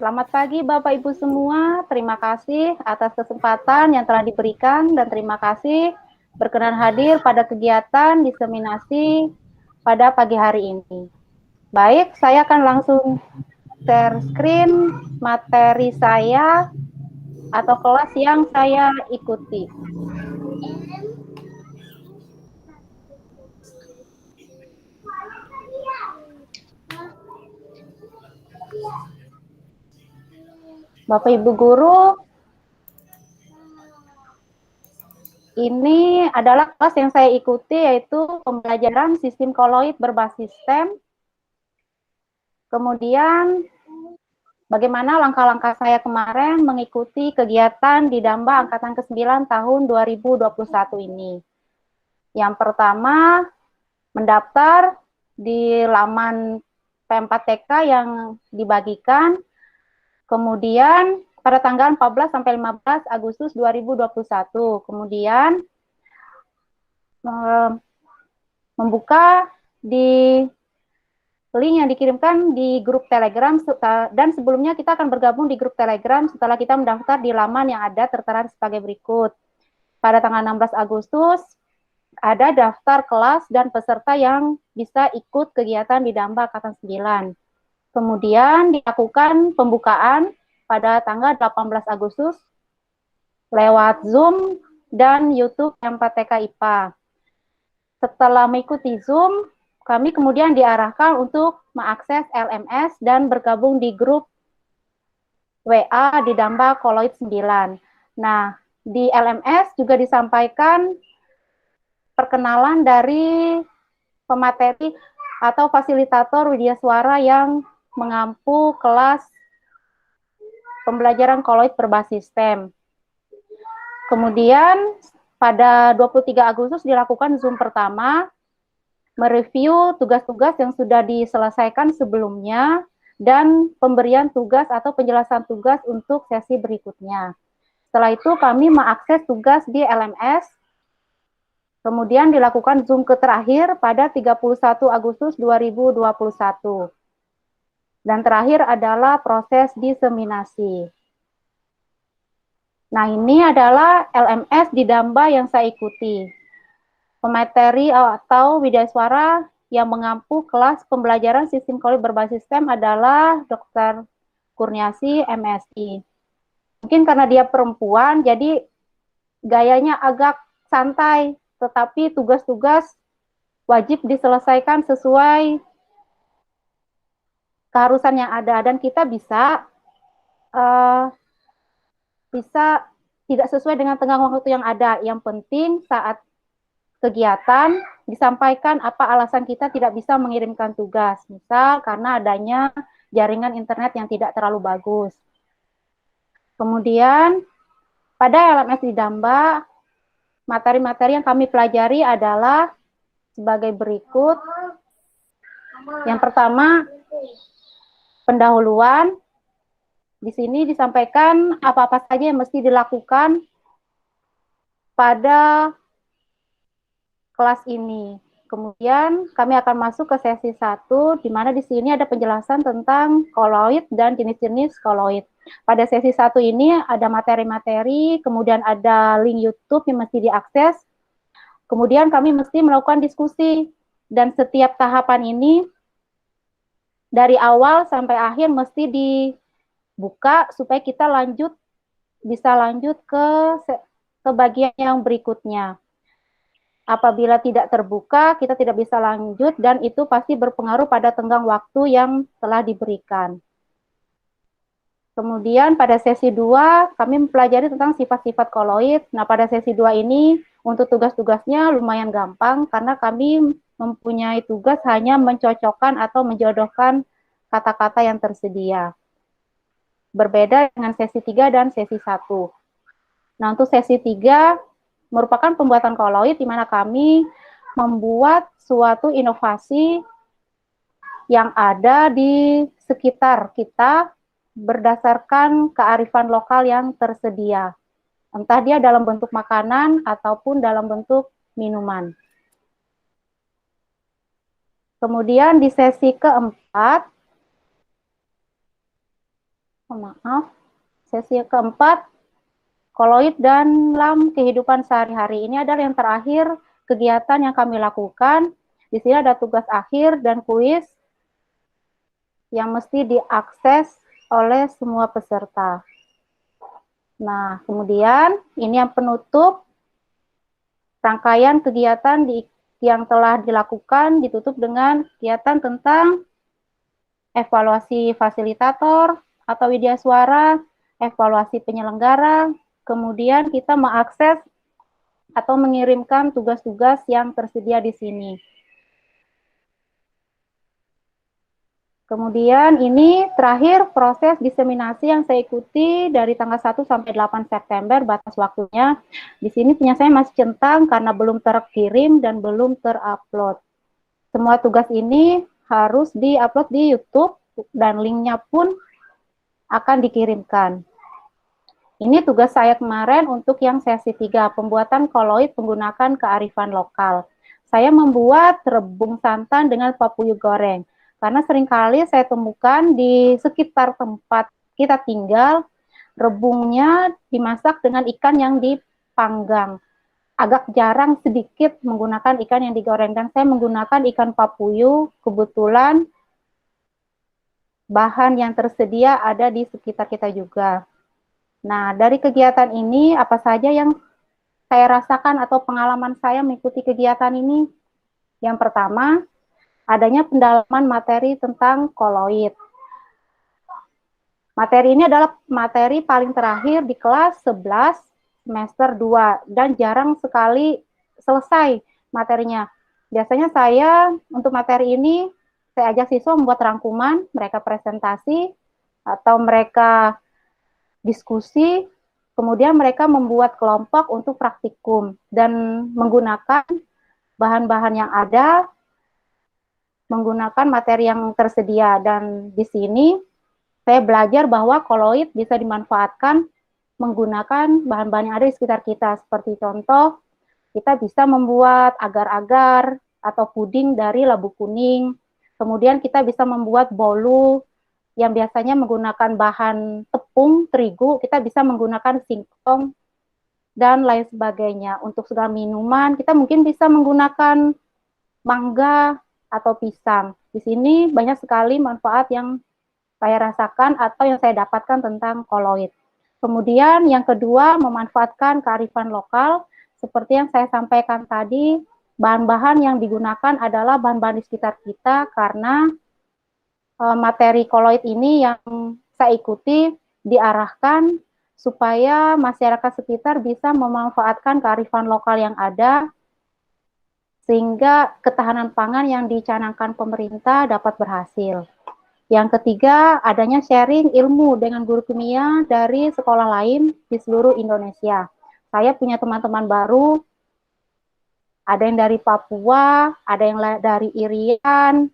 Selamat pagi Bapak Ibu semua. Terima kasih atas kesempatan yang telah diberikan dan terima kasih berkenan hadir pada kegiatan diseminasi pada pagi hari ini. Baik, saya akan langsung share screen materi saya atau kelas yang saya ikuti. Bapak Ibu guru, ini adalah kelas yang saya ikuti, yaitu pembelajaran sistem koloid berbasis STEM. Kemudian bagaimana langkah-langkah saya kemarin mengikuti kegiatan di Damba Angkatan ke-9 tahun 2021 ini. Yang pertama, mendaftar di laman P4TK yang dibagikan. Kemudian pada tanggal 14 sampai 15 Agustus 2021. Kemudian membuka di link yang dikirimkan di grup Telegram, dan sebelumnya kita akan bergabung di grup Telegram setelah kita mendaftar di laman yang ada tertera sebagai berikut. Pada tanggal 16 Agustus, ada daftar kelas dan peserta yang bisa ikut kegiatan di Damba Angkatan 9. Kemudian dilakukan pembukaan pada tanggal 18 Agustus lewat Zoom dan YouTube P4TK IPA. Setelah mengikuti Zoom, kami kemudian diarahkan untuk mengakses LMS dan bergabung di grup WA di Damba Koloid 9. Nah, di LMS juga disampaikan perkenalan dari pemateri atau fasilitator widya suara yang mengampu kelas pembelajaran koloid berbasis STEM. Kemudian pada 23 Agustus dilakukan Zoom pertama, mereview tugas-tugas yang sudah diselesaikan sebelumnya, dan pemberian tugas atau penjelasan tugas untuk sesi berikutnya. Setelah itu kami mengakses tugas di LMS, kemudian dilakukan Zoom ke terakhir pada 31 Agustus 2021. Dan terakhir adalah proses diseminasi. Nah, ini adalah LMS di Damba yang saya ikuti. Pemateri atau widya suara yang mengampu kelas pembelajaran sistem koloid berbasis STEM adalah Dr. Kurniasi, MSI. Mungkin karena dia perempuan, jadi gayanya agak santai, tetapi tugas-tugas wajib diselesaikan sesuai keharusan yang ada, dan kita bisa tidak sesuai dengan tenggang waktu yang ada. Yang penting saat kegiatan disampaikan apa alasan kita tidak bisa mengirimkan tugas. Misal karena adanya jaringan internet yang tidak terlalu bagus. Kemudian pada LMS di Damba, materi-materi yang kami pelajari adalah sebagai berikut. Yang pertama, pendahuluan. Di sini disampaikan apa-apa saja yang mesti dilakukan pada kelas ini. Kemudian kami akan masuk ke sesi 1, di mana di sini ada penjelasan tentang koloid dan jenis-jenis koloid. Pada sesi 1 ini ada materi-materi, kemudian ada link YouTube yang mesti diakses, kemudian kami mesti melakukan diskusi, dan setiap tahapan ini dari awal sampai akhir mesti dibuka supaya kita bisa lanjut ke bagian yang berikutnya. Apabila tidak terbuka, kita tidak bisa lanjut, dan itu pasti berpengaruh pada tenggang waktu yang telah diberikan. Kemudian pada sesi 2, kami mempelajari tentang sifat-sifat koloid. Nah, pada sesi 2 ini, untuk tugas-tugasnya lumayan gampang, karena kami mempunyai tugas hanya mencocokkan atau menjodohkan kata-kata yang tersedia. Berbeda dengan sesi 3 dan sesi 1. Nah, untuk sesi 3, merupakan pembuatan koloid, di mana kami membuat suatu inovasi yang ada di sekitar kita berdasarkan kearifan lokal yang tersedia. Entah dia dalam bentuk makanan ataupun dalam bentuk minuman. Kemudian di sesi keempat, maaf, sesi keempat, koloid dan dalam kehidupan sehari-hari. Ini adalah yang terakhir kegiatan yang kami lakukan. Di sini ada tugas akhir dan kuis yang mesti diakses oleh semua peserta. Nah, kemudian ini yang penutup rangkaian kegiatan yang telah dilakukan ditutup dengan kegiatan tentang evaluasi fasilitator atau widya suara, evaluasi penyelenggara, kemudian kita mengakses atau mengirimkan tugas-tugas yang tersedia di sini. Kemudian ini terakhir proses diseminasi yang saya ikuti dari tanggal 1 sampai 8 September, batas waktunya. Di sini punya saya masih centang karena belum terkirim dan belum terupload. Semua tugas ini harus diupload di YouTube dan linknya pun akan dikirimkan. Ini tugas saya kemarin untuk yang sesi 3, pembuatan koloid menggunakan kearifan lokal. Saya membuat rebung santan dengan papuyuh goreng. Karena seringkali saya temukan di sekitar tempat kita tinggal, rebungnya dimasak dengan ikan yang dipanggang. Agak jarang sedikit menggunakan ikan yang digoreng. Dan saya menggunakan ikan papuyuh, kebetulan bahan yang tersedia ada di sekitar kita juga. Nah, dari kegiatan ini, apa saja yang saya rasakan atau pengalaman saya mengikuti kegiatan ini? Yang pertama, adanya pendalaman materi tentang koloid. Materi ini adalah materi paling terakhir di kelas 11 semester 2 dan jarang sekali selesai materinya. Biasanya saya untuk materi ini saya ajak siswa membuat rangkuman, mereka presentasi atau mereka diskusi, kemudian mereka membuat kelompok untuk praktikum dan menggunakan bahan-bahan yang ada, menggunakan materi yang tersedia. Dan di sini saya belajar bahwa koloid bisa dimanfaatkan menggunakan bahan-bahan yang ada di sekitar kita. Seperti contoh, kita bisa membuat agar-agar atau puding dari labu kuning. Kemudian kita bisa membuat bolu yang biasanya menggunakan bahan tepung, terigu, kita bisa menggunakan singkong, dan lain sebagainya. Untuk segala minuman, kita mungkin bisa menggunakan mangga atau pisang. Di sini banyak sekali manfaat yang saya rasakan atau yang saya dapatkan tentang koloid. Kemudian yang kedua, memanfaatkan kearifan lokal. Seperti yang saya sampaikan tadi, bahan-bahan yang digunakan adalah bahan-bahan di sekitar kita karena materi koloid ini yang saya ikuti diarahkan supaya masyarakat sekitar bisa memanfaatkan kearifan lokal yang ada sehingga ketahanan pangan yang dicanangkan pemerintah dapat berhasil. Yang ketiga, adanya sharing ilmu dengan guru kimia dari sekolah lain di seluruh Indonesia. Saya punya teman-teman baru, ada yang dari Papua, ada yang dari Irian,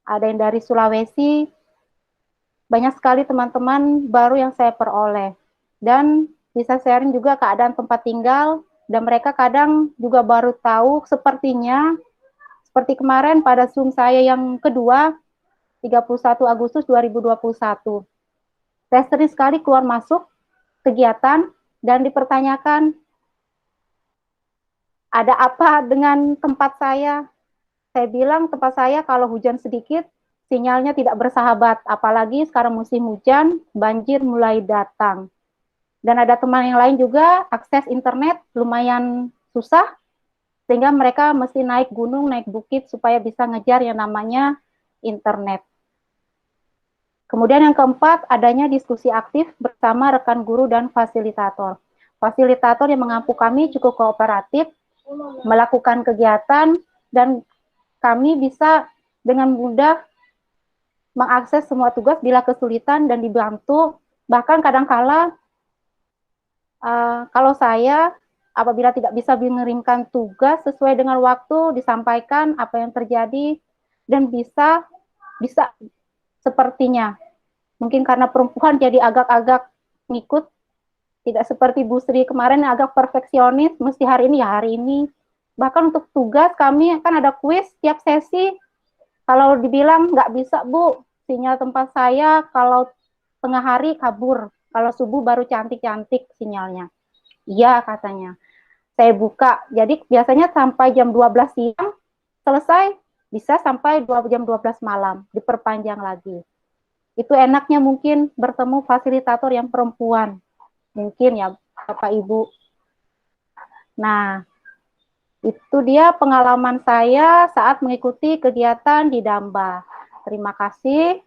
ada yang dari Sulawesi. Banyak sekali teman-teman baru yang saya peroleh. Dan bisa sharing juga keadaan tempat tinggal, dan mereka kadang juga baru tahu sepertinya, seperti kemarin pada Zoom saya yang kedua, 31 Agustus 2021. Saya sering sekali keluar masuk kegiatan dan dipertanyakan, ada apa dengan tempat saya? Saya bilang tempat saya kalau hujan sedikit, sinyalnya tidak bersahabat. Apalagi sekarang musim hujan, banjir mulai datang. Dan ada teman yang lain juga, akses internet lumayan susah, sehingga mereka mesti naik gunung, naik bukit, supaya bisa ngejar yang namanya internet. Kemudian yang keempat, adanya diskusi aktif bersama rekan guru dan fasilitator. Fasilitator yang mengampu kami cukup kooperatif, melakukan kegiatan, dan kami bisa dengan mudah mengakses semua tugas bila kesulitan dan dibantu. Bahkan kadangkala kalau saya apabila tidak bisa mengirimkan tugas sesuai dengan waktu, disampaikan apa yang terjadi dan bisa sepertinya. Mungkin karena perempuan jadi agak-agak ngikut, tidak seperti Bu Sri kemarin yang agak perfeksionis, mesti hari ini ya hari ini. Bahkan untuk tugas kami kan ada kuis tiap sesi. Kalau dibilang nggak bisa Bu, sinyal tempat saya kalau tengah hari kabur. Kalau subuh baru cantik-cantik sinyalnya. Iya katanya. Saya buka. Jadi biasanya sampai jam 12 siang selesai, bisa sampai jam 12 malam, diperpanjang lagi. Itu enaknya mungkin bertemu fasilitator yang perempuan. Mungkin ya Bapak Ibu. Nah, itu dia pengalaman saya saat mengikuti kegiatan di Damba. Terima kasih.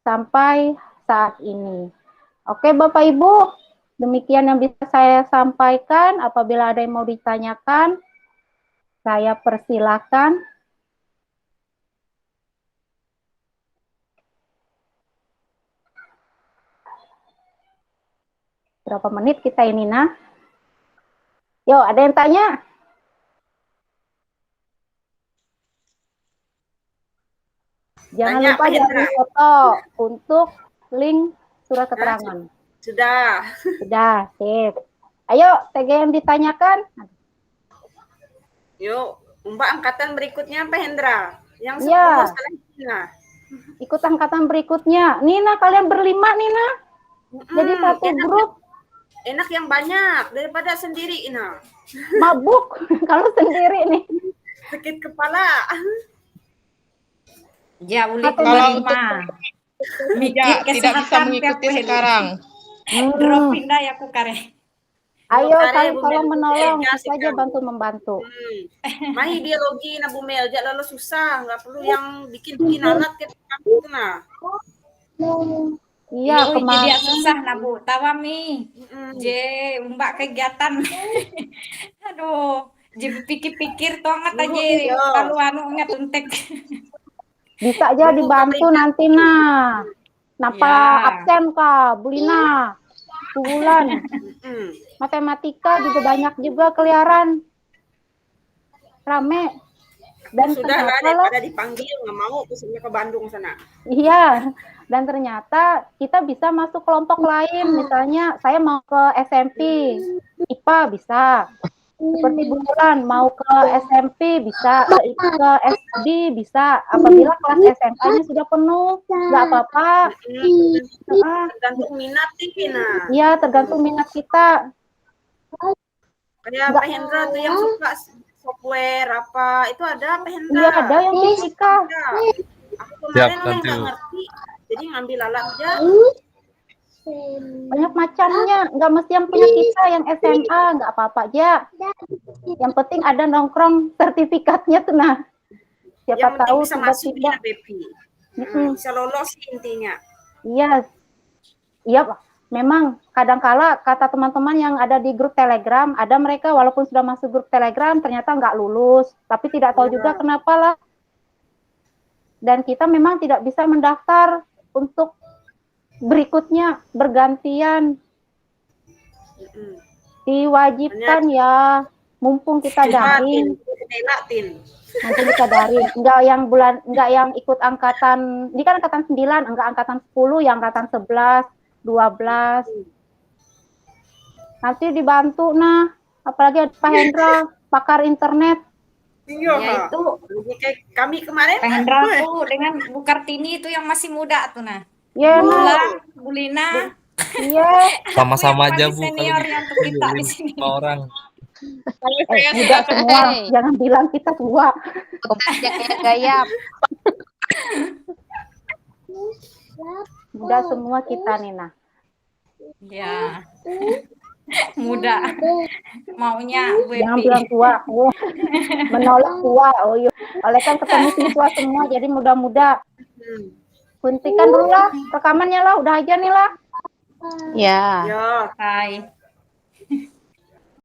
Sampai saat ini. Oke Bapak Ibu, demikian yang bisa saya sampaikan. Apabila ada yang mau ditanyakan, saya persilakan. Berapa menit kita ini, nah? Yuk, ada yang tanya? Jangan Tanya, lupa jangan foto untuk link surat keterangan. Sudah. Sudah, sip. Ayo, TG yang ditanyakan. Yuk, Mbak angkatan berikutnya apa Hendra? Yang 10 Iya. selanjutnya. Ikut angkatan berikutnya. Nina, kalian berlima, Nina. Jadi satu grup. Enak yang banyak daripada sendiri, Ina. Mabuk kalau sendiri nih. Sakit kepala. Ya, boleh kalau untuk mikir tidak bisa mengikuti sekarang. Drop pindah ya aku kare. Ayo kalian kalau menolong, saja bantu membantu. Mahi biologi na bumel, lalu susah, nggak perlu yang bikin alat ke itu nah. Iya, jadi susah nabu, tawami. Je, mbak kegiatan. Aduh, je pikir-pikir toh ngat aja kalau anu ngat untek. Bisa aja dibantu nanti nah. Napa absen kah, Bulina? Bulan. Matematika juga banyak juga keliaran. Rame. Dan sudah lah daripada dipanggil nggak mau kesini ke Bandung sana. Iya. Dan ternyata kita bisa masuk kelompok lain. Misalnya saya mau ke SMP, IPA bisa. Seperti Bulan mau ke SMP bisa, ke SD bisa. Apabila kelas SMA-nya sudah penuh, nggak apa-apa. Tergantung minat Tina. Iya, tergantung minat kita. Kayak Pak Hendra tuh yang suka software apa itu ada Pak Hendra? Iya, ada yang fisika. Aku kemarin nggak ngerti, jadi ngambil alat aja. Banyak macamnya, nggak mesti yang punya kita yang SMA, nggak apa-apa aja. Yang penting ada nongkrong sertifikatnya tuh nah. Siapa tahu bisa masuk di BP. Bisa lolos intinya. Iya. Iya, memang kadangkala kata teman-teman yang ada di grup Telegram, ada mereka walaupun sudah masuk grup Telegram ternyata nggak lulus, tapi tidak tahu juga kenapa lah. Dan kita memang tidak bisa mendaftar untuk berikutnya bergantian. Diwajibkan ya, mumpung kita daring. Nanti kita daring. Enggak yang ikut angkatan, ini kan angkatan 9, enggak angkatan 10, yang angkatan 11, 12. Nanti dibantu nah, apalagi Pak Hendra, pakar internet. Iya, itu kami kemarin Pak Hendra tuh dengan Bu Kartini itu yang masih muda tuh nah. Iya, Bu Lina. Iya. Sama-sama aja Bu. Senior yang untuk kita di sini. Orang. Muda semua, jangan bilang kita tua. Gaya. Muda semua kita Nina. Ya. Muda. Maunya jangan bilang tua. Menolak tua. Oh iya. Oleh kan ketemu siswa semua jadi muda-muda. Hentikan dulu lah rekamannya lah, udah aja nih lah. Ya. Hai.